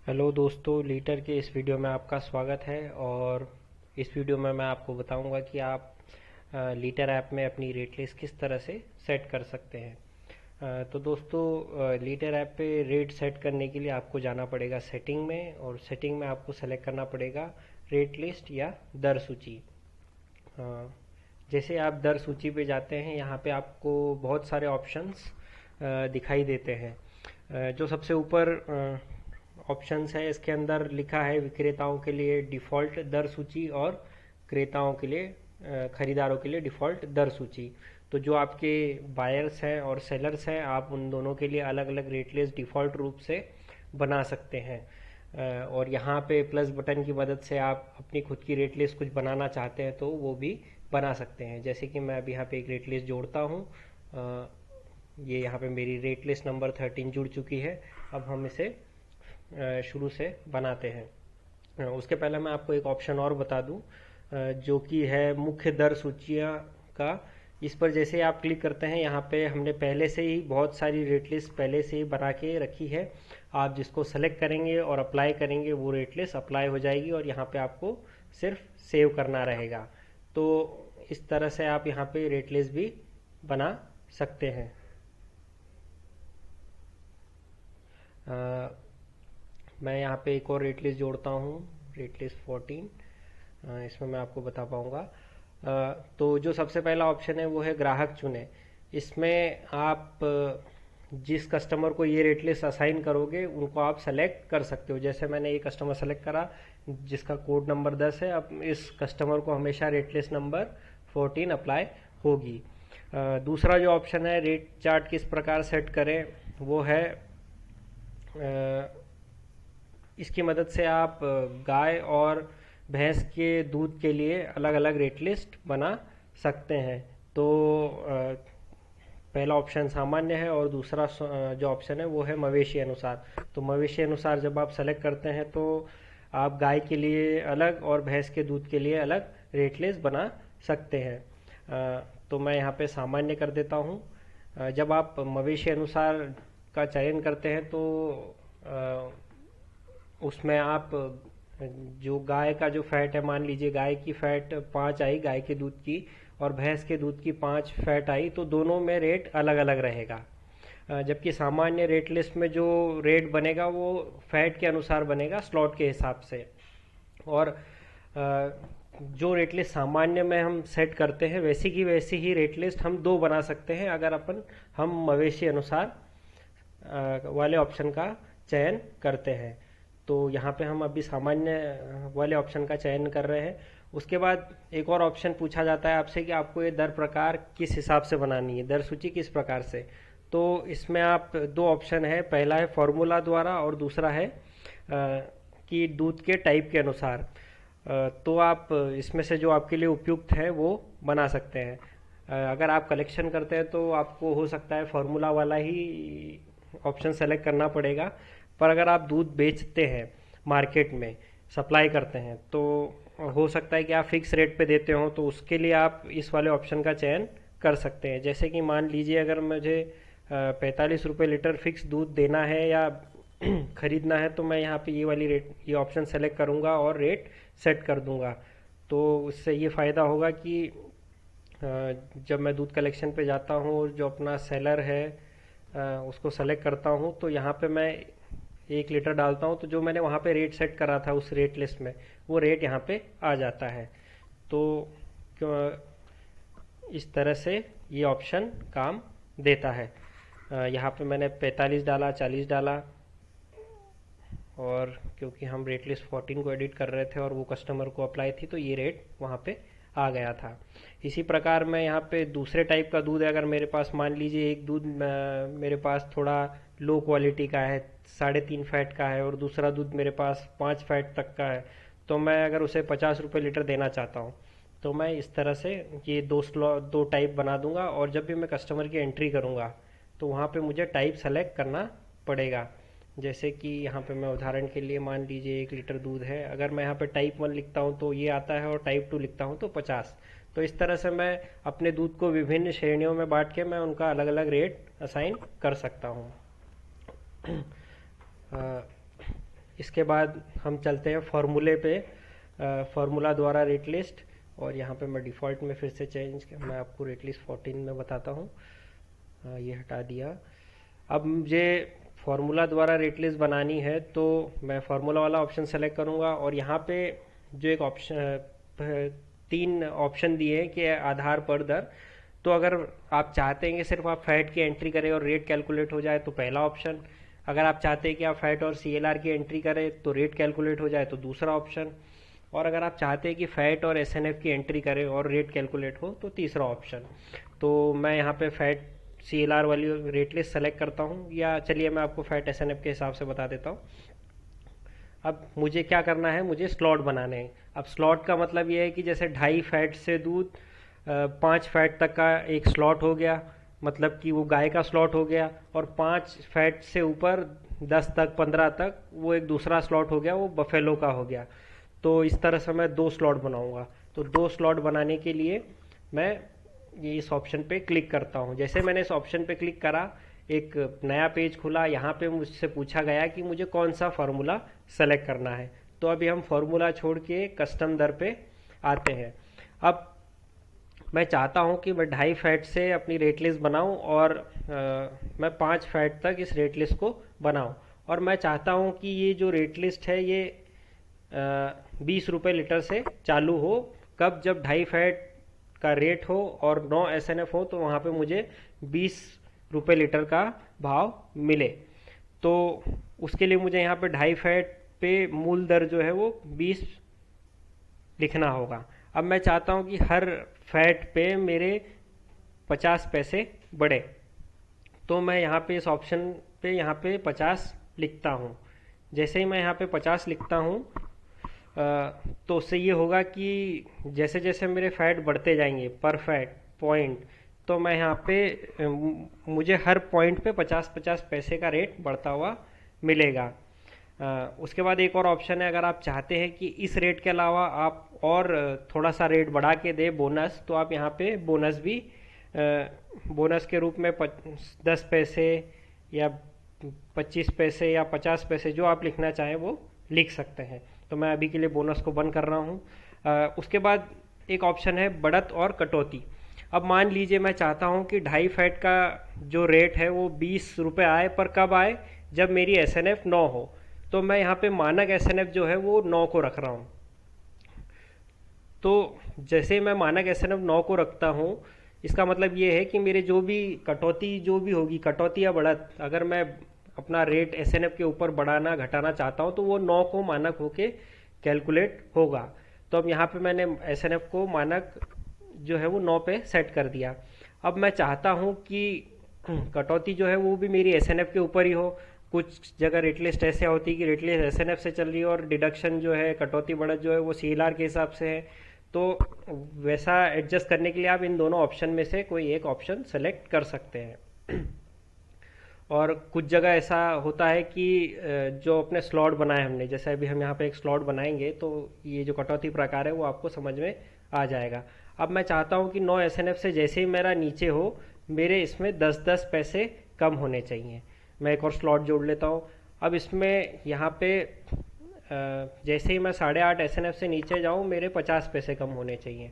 Hello दोस्तों, litre के इस वीडियो में आपका स्वागत है। और इस वीडियो में मैं आपको बताऊंगा कि आप लीटर ऐप में अपनी रेट लिस्ट किस तरह से सेट कर सकते हैं। तो दोस्तों, लीटर ऐप पे रेट सेट करने के लिए आपको जाना पड़ेगा सेटिंग में, और सेटिंग में आपको सेलेक्ट करना पड़ेगा रेट लिस्ट या दर सूची। अ, जैसे आप दर सूची पे जाते हैं, यहाँ पे आपको बहुत सारे ऑप्शंस दिखाई देते हैं। जो सबसे ऊपर ऑप्शंस है, इसके अंदर लिखा है विक्रेताओं के लिए डिफ़ॉल्ट दर सूची और क्रेताओं के लिए खरीदारों के लिए डिफ़ॉल्ट दर सूची। तो जो आपके बायर्स हैं और सेलर्स हैं, आप उन दोनों के लिए अलग अलग रेट लिस्ट डिफ़ॉल्ट रूप से बना सकते हैं। और यहाँ पे प्लस बटन की मदद से आप अपनी खुद की रेट लिस्ट कुछ बनाना चाहते हैं तो वो भी बना सकते हैं। जैसे कि मैं अभी यहाँ पे एक रेट लिस्ट जोड़ता हूँ। ये यहाँ पे मेरी रेट लिस्ट नंबर 13 जुड़ चुकी है। अब हम इसे शुरू से बनाते हैं। उसके पहले मैं आपको एक ऑप्शन और बता दूं, जो कि है मुख्य दर सूचियाँ का। इस पर जैसे आप क्लिक करते हैं, यहाँ पे हमने पहले से ही बहुत सारी रेट लिस्ट पहले से ही बना के रखी है। आप जिसको सेलेक्ट करेंगे और अप्लाई करेंगे, वो रेट लिस्ट अप्लाई हो जाएगी और यहाँ पे आपको सिर्फ सेव करना रहेगा। तो इस तरह से आप यहाँ पे रेट लिस्ट भी बना सकते हैं। मैं यहाँ पे एक और रेट लिस्ट जोड़ता हूँ, रेट लिस्ट 14। इसमें मैं आपको बता पाऊँगा। तो जो सबसे पहला ऑप्शन है वो है ग्राहक चुने। इसमें आप जिस कस्टमर को ये रेट लिस्ट असाइन करोगे उनको आप सेलेक्ट कर सकते हो। जैसे मैंने ये कस्टमर सेलेक्ट करा जिसका कोड नंबर 10 है। अब इस कस्टमर को हमेशा रेट लिस्ट नंबर 14 अप्लाई होगी। दूसरा जो ऑप्शन है रेट चार्ट किस प्रकार सेट करें, वो है इसकी मदद से आप गाय और भैंस के दूध के लिए अलग अलग रेट लिस्ट बना सकते हैं। तो पहला ऑप्शन सामान्य है और दूसरा जो ऑप्शन है वो है मवेशी अनुसार। तो मवेशी अनुसार जब आप सेलेक्ट करते हैं तो आप गाय के लिए अलग और भैंस के दूध के लिए अलग रेट लिस्ट बना सकते हैं। तो मैं यहाँ पे सामान्य कर देता हूँ। जब आप मवेशी अनुसार का चयन करते हैं तो उसमें आप जो गाय का जो फैट है, मान लीजिए गाय की फैट 5 आई गाय के दूध की, और भैंस के दूध की 5 फैट आई, तो दोनों में रेट अलग अलग रहेगा। जबकि सामान्य रेट लिस्ट में जो रेट बनेगा वो फैट के अनुसार बनेगा, स्लॉट के हिसाब से। और जो रेट लिस्ट सामान्य में हम सेट करते हैं वैसी की वैसी ही रेट लिस्ट हम दो बना सकते हैं अगर हम मवेशी अनुसार वाले ऑप्शन का चयन करते हैं। तो यहाँ पे हम अभी सामान्य वाले ऑप्शन का चयन कर रहे हैं। उसके बाद एक और ऑप्शन पूछा जाता है आपसे कि आपको ये दर प्रकार किस हिसाब से बनानी है, दर सूची किस प्रकार से। तो इसमें आप दो ऑप्शन है, पहला है फॉर्मूला द्वारा और दूसरा है कि दूध के टाइप के अनुसार। तो आप इसमें से जो आपके लिए उपयुक्त है वो बना सकते हैं। अगर आप कलेक्शन करते हैं तो आपको हो सकता है फॉर्मूला वाला ही ऑप्शन सेलेक्ट करना पड़ेगा। पर अगर आप दूध बेचते हैं, मार्केट में सप्लाई करते हैं, तो हो सकता है कि आप फिक्स रेट पे देते हो, तो उसके लिए आप इस वाले ऑप्शन का चयन कर सकते हैं। जैसे कि मान लीजिए अगर मुझे 45 रुपये लीटर फिक्स दूध देना है या खरीदना है, तो मैं यहाँ पे ये ऑप्शन सेलेक्ट करूँगा और रेट सेट कर दूँगा। तो उससे ये फ़ायदा होगा कि जब मैं दूध कलेक्शन पे जाता हूँ और जो अपना सेलर है उसको सेलेक्ट करता हूँ, तो यहाँ पे मैं 1 लीटर डालता हूँ, तो जो मैंने वहाँ पे रेट सेट करा था उस रेट लिस्ट में, वो रेट यहाँ पे आ जाता है। तो इस तरह से ये ऑप्शन काम देता है। यहाँ पे मैंने 45 डाला, 40 डाला, और क्योंकि हम रेट लिस्ट 14 को एडिट कर रहे थे और वो कस्टमर को अप्लाई थी, तो ये रेट वहाँ पे आ गया था। इसी प्रकार मैं यहाँ पे दूसरे टाइप का दूध है, अगर मेरे पास मान लीजिए एक दूध मेरे पास थोड़ा लो क्वालिटी का है, 3.5 फैट का है, और दूसरा दूध मेरे पास 5 फैट तक का है, तो मैं अगर उसे 50 रुपये लीटर देना चाहता हूँ, तो मैं इस तरह से ये दो टाइप बना दूंगा। और जब भी मैं कस्टमर की एंट्री करूँगा तो वहाँ पे मुझे टाइप सेलेक्ट करना पड़ेगा। जैसे कि यहाँ पे मैं उदाहरण के लिए मान लीजिए 1 लीटर दूध है, अगर मैं यहाँ पे टाइप 1 लिखता हूँ तो ये आता है, और टाइप 2 लिखता हूँ तो 50। तो इस तरह से मैं अपने दूध को विभिन्न श्रेणियों में बांट के मैं उनका अलग अलग रेट असाइन कर सकता हूँ। इसके बाद हम चलते हैं फॉर्मूले पे, फार्मूला द्वारा रेट लिस्ट। और यहाँ पे मैं डिफ़ॉल्ट में फिर से मैं आपको रेट लिस्ट 14 में बताता हूँ। ये हटा दिया। अब मुझे फार्मूला द्वारा रेट लिस्ट बनानी है तो मैं फार्मूला वाला ऑप्शन सेलेक्ट करूँगा, और यहाँ पे जो एक ऑप्शन 3 ऑप्शन दिए हैं कि आधार पर दर। तो अगर आप चाहते हैं कि सिर्फ आप फैट की एंट्री करें और रेट कैलकुलेट हो जाए तो पहला ऑप्शन, अगर आप चाहते हैं कि आप फैट और सीएलआर की एंट्री करें तो रेट कैलकुलेट हो जाए तो दूसरा ऑप्शन, और अगर आप चाहते हैं कि फैट और एसएनएफ की एंट्री करें और रेट कैलकुलेट हो तो तीसरा ऑप्शन। तो मैं यहाँ पे फैट सीएलआर वाली रेट लिस्ट सेलेक्ट करता हूँ, या चलिए मैं आपको फैट एसएनएफ के हिसाब से बता देता हूँ। अब मुझे क्या करना है, मुझे स्लॉट बनाने हैं। अब स्लॉट का मतलब ये है कि जैसे 2.5 फैट से दूध 5 फैट तक का एक स्लॉट हो गया, मतलब कि वो गाय का स्लॉट हो गया, और 5 फैट से ऊपर 10 तक 15 तक वो एक दूसरा स्लॉट हो गया, वो बफेलो का हो गया। तो इस तरह से मैं 2 स्लॉट बनाऊंगा। तो 2 स्लॉट बनाने के लिए मैं ये इस ऑप्शन पे क्लिक करता हूँ। जैसे मैंने इस ऑप्शन पे क्लिक करा, एक नया पेज खुला। यहाँ पे मुझसे पूछा गया कि मुझे कौन सा फार्मूला सेलेक्ट करना है। तो अभी हम फार्मूला छोड़ के कस्टम दर पे आते हैं। अब मैं चाहता हूँ कि मैं 2.5 फैट से अपनी रेट लिस्ट बनाऊँ, और मैं 5 फैट तक इस रेट लिस्ट को बनाऊँ। और मैं चाहता हूँ कि ये जो रेट लिस्ट है ये 20 रुपये लीटर से चालू हो। कब? जब 2.5 फैट का रेट हो और 9 एसएनएफ हो, तो वहाँ पे मुझे 20 रुपये लीटर का भाव मिले। तो उसके लिए मुझे यहाँ पे 2.5 फैट पे मूल दर जो है वो 20 लिखना होगा। अब मैं चाहता हूँ कि हर फैट पे मेरे 50 पैसे बढ़े, तो मैं यहाँ पे इस ऑप्शन पे यहाँ पे 50 लिखता हूँ। जैसे ही मैं यहाँ पे 50 लिखता हूँ तो उससे ये होगा कि जैसे जैसे मेरे फैट बढ़ते जाएंगे पर फैट पॉइंट, तो मैं यहाँ पे मुझे हर पॉइंट पे 50-50 पैसे का रेट बढ़ता हुआ मिलेगा। उसके बाद एक और ऑप्शन है, अगर आप चाहते हैं कि इस रेट के अलावा आप और थोड़ा सा रेट बढ़ा के दे बोनस, तो आप यहाँ पे बोनस भी बोनस के रूप में 10 पैसे या 25 पैसे या 50 पैसे जो आप लिखना चाहें वो लिख सकते हैं। तो मैं अभी के लिए बोनस को बंद कर रहा हूँ। उसके बाद एक ऑप्शन है बढ़त और कटौती। अब मान लीजिए मैं चाहता हूँ कि 2.5 फैट का जो रेट है वो 20 रुपये आए, पर कब आए? जब मेरी एसएनएफ 9 हो। तो मैं यहाँ पे मानक एसएनएफ जो है वो 9 को रख रहा हूँ। तो जैसे मैं मानक एसएनएफ 9 को रखता हूँ, इसका मतलब ये है कि मेरे जो भी कटौती जो भी होगी, कटौती या बढ़त, अगर मैं अपना रेट एसएनएफ के ऊपर बढ़ाना घटाना चाहता हूँ तो वो 9 को मानक होके कैलकुलेट होगा। तो अब यहाँ पे मैंने एसएनएफ को मानक जो है वो 9 पे सेट कर दिया। अब मैं चाहता हूँ कि कटौती जो है वो भी मेरी एसएनएफ के ऊपर ही हो। कुछ जगह रेट लिस्ट ऐसे होती है कि रेट लिस्ट एसएनएफ से चल रही है और डिडक्शन जो है, कटौती बढ़त जो है वो सीएलआर के हिसाब से है। तो वैसा एडजस्ट करने के लिए आप इन दोनों ऑप्शन में से कोई एक ऑप्शन सेलेक्ट कर सकते हैं। और कुछ जगह ऐसा होता है कि जो अपने स्लॉट बनाए हमने, जैसे अभी हम यहाँ पे एक स्लॉट बनाएंगे तो ये जो कटौती प्रकार है वो आपको समझ में आ जाएगा। अब मैं चाहता हूँ कि 9 एसएनएफ से जैसे ही मेरा नीचे हो, मेरे इसमें 10-10 पैसे कम होने चाहिए। मैं एक और स्लॉट जोड़ लेता हूँ। अब इसमें यहाँ पे जैसे ही मैं 8.5 एसएनएफ से नीचे जाऊँ, मेरे 50 पैसे कम होने चाहिए।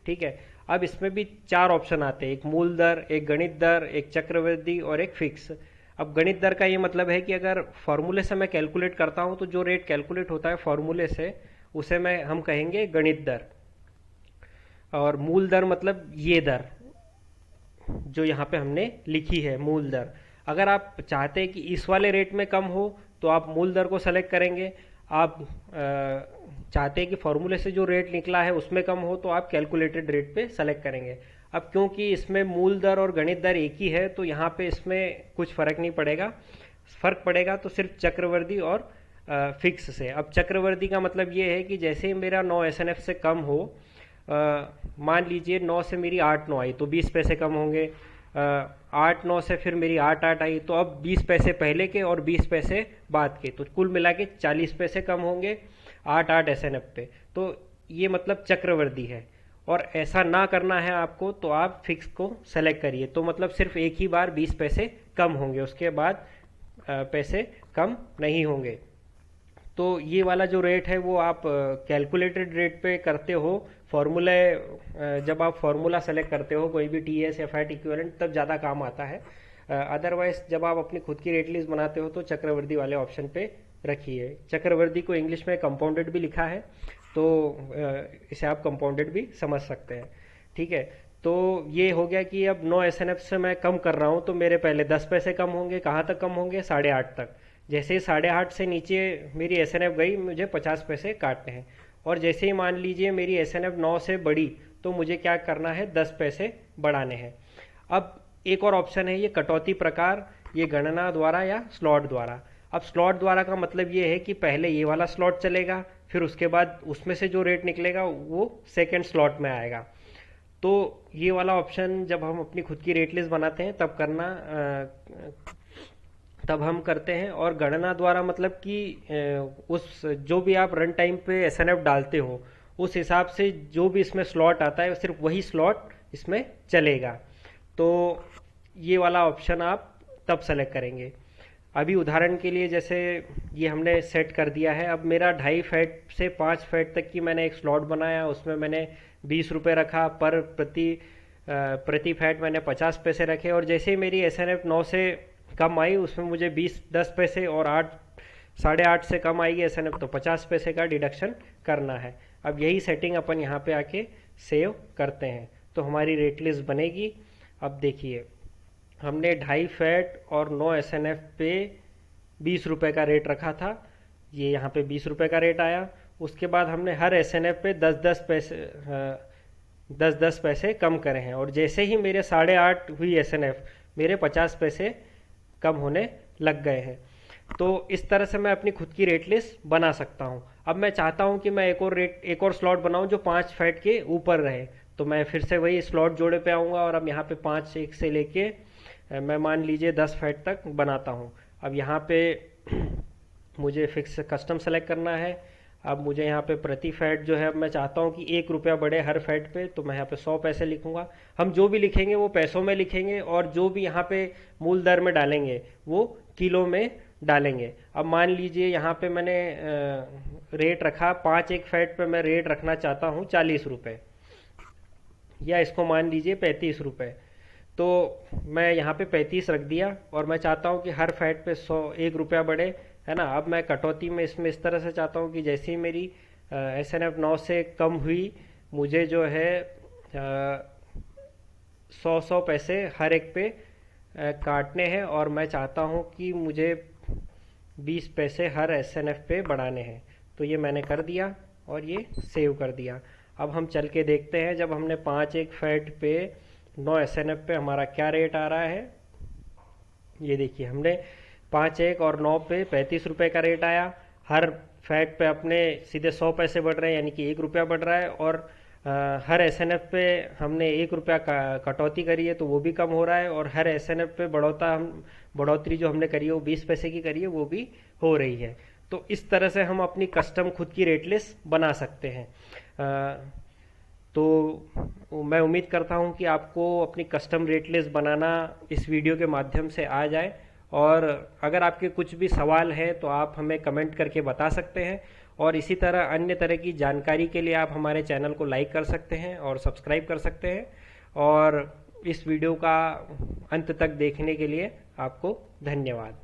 ठीक है। अब इसमें भी 4 ऑप्शन आते हैं, एक मूल दर, एक गणित दर, एक चक्रवृद्धि और एक फिक्स। अब गणित दर का ये मतलब है कि अगर फॉर्मूले से मैं कैलकुलेट करता हूँ तो जो रेट कैलकुलेट होता है फॉर्मूले से, उसे हम कहेंगे गणित दर। और मूल दर मतलब ये दर जो यहाँ पे हमने लिखी है, मूल दर। अगर आप चाहते हैं कि इस वाले रेट में कम हो तो आप मूल दर को सेलेक्ट करेंगे। आप चाहते हैं कि फॉर्मूले से जो रेट निकला है उसमें कम हो तो आप कैलकुलेटेड रेट पे सेलेक्ट करेंगे। अब क्योंकि इसमें मूल दर और गणित दर एक ही है तो यहाँ पे इसमें कुछ फ़र्क नहीं पड़ेगा। फ़र्क पड़ेगा तो सिर्फ चक्रवृद्धि और फिक्स से। अब चक्रवृद्धि का मतलब ये है कि जैसे ही मेरा 9 एसएनएफ से कम हो, मान लीजिए 9 से मेरी 8-9 आई तो 20 पैसे कम होंगे। 8-9 से फिर मेरी 8-8 आई तो अब 20 पैसे पहले के और 20 पैसे बाद के, तो कुल मिला के 40 पैसे कम होंगे 8-8 एसएनएफ पे। तो ये मतलब चक्रवृद्धि है। और ऐसा ना करना है आपको तो आप फिक्स को सेलेक्ट करिए। तो मतलब सिर्फ एक ही बार 20 पैसे कम होंगे, उसके बाद पैसे कम नहीं होंगे। तो ये वाला जो रेट है वो आप कैलकुलेटेड रेट पे करते हो। फॉर्मूले जब आप फार्मूला सेलेक्ट करते हो कोई भी टीएस या फैट इक्विवेलेंट, तब ज़्यादा काम आता है। अदरवाइज जब आप अपनी खुद की रेट लिस्ट बनाते हो तो चक्रवर्ती वाले ऑप्शन पे रखिए। चक्रवर्ती को इंग्लिश में कंपाउंडेड भी लिखा है, तो इसे आप कंपाउंडेड भी समझ सकते हैं। ठीक है, तो ये हो गया कि अब 9 एसएनएफ से मैं कम कर रहा हूँ, तो मेरे पहले 10 पैसे कम होंगे। कहाँ तक कम होंगे? 8.5 तक। जैसे ही 8.5 से नीचे मेरी एसएनएफ गई, मुझे 50 पैसे काटने हैं। और जैसे ही मान लीजिए मेरी एसएनएफ 9 से बढ़ी, तो मुझे क्या करना है? 10 पैसे बढ़ाने हैं। अब एक और ऑप्शन है, ये कटौती प्रकार, ये गणना द्वारा या स्लॉट द्वारा। अब स्लॉट द्वारा का मतलब ये है कि पहले ये वाला स्लॉट चलेगा, फिर उसके बाद उसमें से जो रेट निकलेगा वो सेकेंड स्लॉट में आएगा। तो ये वाला ऑप्शन जब हम अपनी खुद की रेट लिस्ट बनाते हैं तब हम करते हैं। और गणना द्वारा मतलब कि उस जो भी आप रन टाइम पे एसएनएफ डालते हो, उस हिसाब से जो भी इसमें स्लॉट आता है सिर्फ वही स्लॉट इसमें चलेगा। तो ये वाला ऑप्शन आप तब सेलेक्ट करेंगे। अभी उदाहरण के लिए जैसे ये हमने सेट कर दिया है। अब मेरा 2.5 फैट से 5 फैट तक की मैंने एक स्लॉट बनाया, उसमें मैंने 20 रुपये रखा पर प्रति फैट मैंने 50 पैसे रखे। और जैसे ही मेरी एसएनएफ 9 से कम आई, उसमें मुझे 10 पैसे और 8.5 से कम आई एसएनएफ, तो 50 पैसे का डिडक्शन करना है। अब यही सेटिंग अपन यहाँ पे आके सेव करते हैं तो हमारी रेट लिस्ट बनेगी। अब देखिए, हमने 2.5 फैट और 9 एसएनएफ पे 20 रुपये का रेट रखा था, ये यहाँ पे 20 रुपये का रेट आया। उसके बाद हमने हर एसएनएफ पे 10 पैसे कम करे हैं। और जैसे ही मेरे 8.5 हुई एसएनएफ, मेरे 50 पैसे कम होने लग गए हैं। तो इस तरह से मैं अपनी खुद की रेट लिस्ट बना सकता हूँ। अब मैं चाहता हूँ कि मैं एक और स्लॉट बनाऊँ जो 5 फैट के ऊपर रहे, तो मैं फिर से वही स्लॉट जोड़े पे आऊँगा और अब यहाँ पे 5 एक से लेके मैं मान लीजिए 10 फैट तक बनाता हूँ। अब यहाँ पे मुझे फिक्स कस्टम सेलेक्ट करना है। अब मुझे यहाँ पे प्रति फैट जो है, अब मैं चाहता हूँ कि 1 रुपया बढ़े हर फैट पे, तो मैं यहाँ पे 100 पैसे लिखूंगा। हम जो भी लिखेंगे वो पैसों में लिखेंगे, और जो भी यहाँ पे मूल दर में डालेंगे वो किलो में डालेंगे। अब मान लीजिए यहाँ पे मैंने रेट रखा 5 एक फैट पे, मैं रेट रखना चाहता हूँ 40 रुपये, या इसको मान लीजिए 35 रुपये। तो मैं यहाँ पे 35 रख दिया और मैं चाहता हूँ कि हर फैट पे 1 रुपया बढ़े, है ना। अब मैं कटौती में इसमें इस तरह से चाहता हूँ कि जैसे ही मेरी एसएनएफ 9 से कम हुई, मुझे जो है 100 पैसे हर एक पे काटने हैं, और मैं चाहता हूँ कि मुझे 20 पैसे हर एसएनएफ पे बढ़ाने हैं। तो ये मैंने कर दिया और ये सेव कर दिया। अब हम चल के देखते हैं, जब हमने 5 एक फैट पे 9 एसएनएफ पे हमारा क्या रेट आ रहा है। ये देखिए, हमने 5 एक और 9 पे 35 रुपये का रेट आया। हर फैट पे अपने सीधे 100 पैसे बढ़ रहे हैं, यानी कि 1 रुपया बढ़ रहा है। और हर एसएनएफ पे हमने 1 रुपया कटौती करी है, तो वो भी कम हो रहा है। और हर एसएनएफ पे बढ़ोतरी जो हमने करी है वो 20 पैसे की करी है, वो भी हो रही है। तो इस तरह से हम अपनी कस्टम खुद की रेट लिस्ट बना सकते हैं। तो मैं उम्मीद करता हूं कि आपको अपनी कस्टम रेट लिस्ट बनाना इस वीडियो के माध्यम से आ जाए। और अगर आपके कुछ भी सवाल हैं तो आप हमें कमेंट करके बता सकते हैं। और इसी तरह अन्य तरह की जानकारी के लिए आप हमारे चैनल को लाइक कर सकते हैं और सब्सक्राइब कर सकते हैं। और इस वीडियो का अंत तक देखने के लिए आपको धन्यवाद।